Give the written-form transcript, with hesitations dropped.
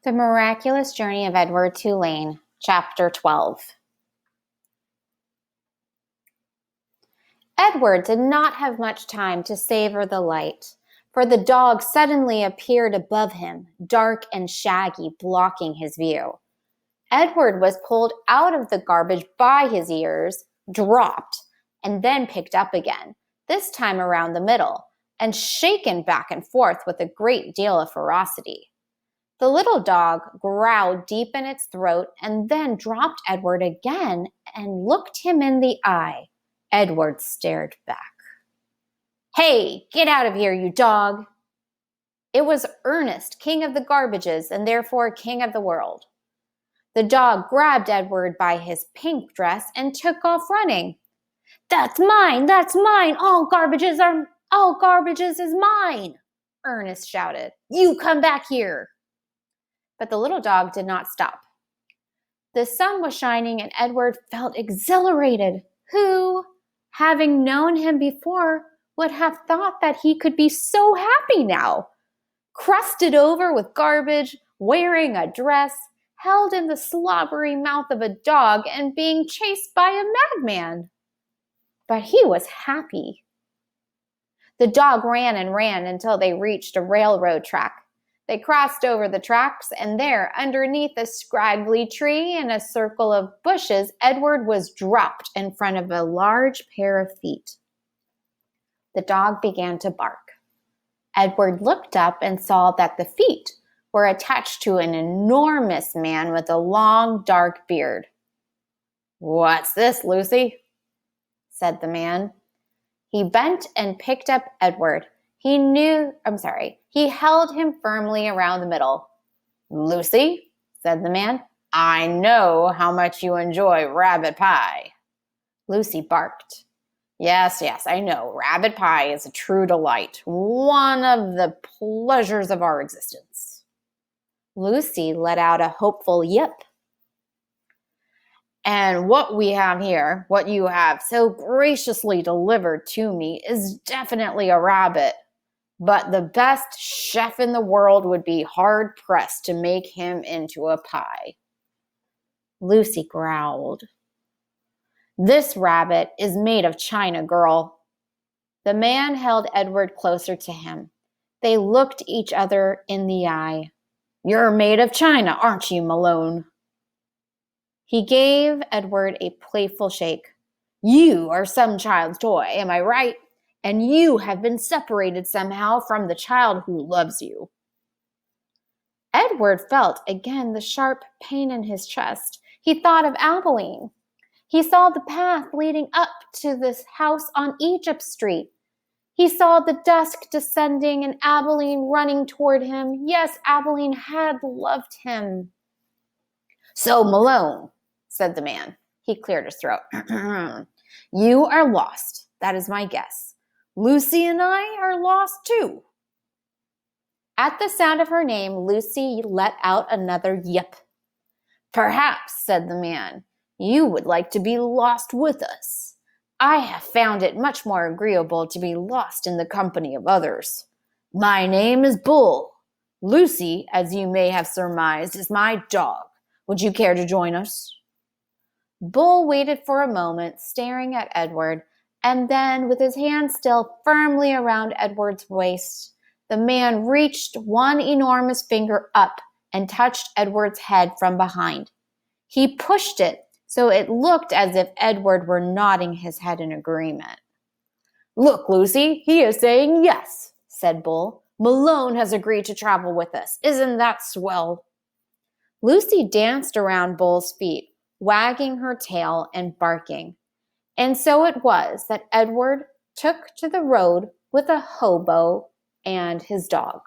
The Miraculous Journey of Edward Tulane, Chapter 12. Edward did not have much time to savor the light, for the dog suddenly appeared above him, dark and shaggy, blocking his view. Edward was pulled out of the garbage by his ears, dropped, and then picked up again, this time around the middle, and shaken back and forth with a great deal of ferocity. The little dog growled deep in its throat and then dropped Edward again and looked him in the eye. Edward stared back. "Hey, get out of here, you dog!" It was Ernest, king of the garbages and therefore king of the world. The dog grabbed Edward by his pink dress and took off running. "That's mine! That's mine! All garbages is mine!" Ernest shouted. "You come back here!" But the little dog did not stop. The sun was shining and Edward felt exhilarated. Who, having known him before, would have thought that he could be so happy now? Crusted over with garbage, wearing a dress, held in the slobbery mouth of a dog, and being chased by a madman. But he was happy. The dog ran and ran until they reached a railroad track. They crossed over the tracks, and there, underneath a scraggly tree in a circle of bushes, Edward was dropped in front of a large pair of feet. The dog began to bark. Edward looked up and saw that the feet were attached to an enormous man with a long, dark beard. "What's this, Lucy?" said the man. He bent and picked up Edward. He held him firmly around the middle. "Lucy," said the man, "I know how much you enjoy rabbit pie." Lucy barked. Yes, I know. Rabbit pie is a true delight, one of the pleasures of our existence." Lucy let out a hopeful yip. "And what we have here, what you have so graciously delivered to me, is definitely a rabbit. But the best chef in the world would be hard-pressed to make him into a pie." Lucy growled. "This rabbit is made of china, girl." The man held Edward closer to him. They looked each other in the eye. "You're made of china, aren't you, Malone?" He gave Edward a playful shake. "You are some child's toy, am I right? And you have been separated somehow from the child who loves you." Edward felt again the sharp pain in his chest. He thought of Abilene. He saw the path leading up to this house on Egypt Street. He saw the dusk descending and Abilene running toward him. Yes, Abilene had loved him. "So, Malone," said the man. He cleared his throat. "You are lost. That is my guess. Lucy and I are lost too." At the sound of her name, Lucy let out another yip. "Perhaps," said the man, "you would like to be lost with us. I have found it much more agreeable to be lost in the company of others. My name is Bull. Lucy, as you may have surmised, is my dog. Would you care to join us?" Bull waited for a moment, staring at Edward, and then, with his hand still firmly around Edward's waist, the man reached one enormous finger up and touched Edward's head from behind. He pushed it so it looked as if Edward were nodding his head in agreement. "Look, Lucy, he is saying yes," said Bull. "Malone has agreed to travel with us. Isn't that swell?" Lucy danced around Bull's feet, wagging her tail and barking. And so it was that Edward took to the road with a hobo and his dog.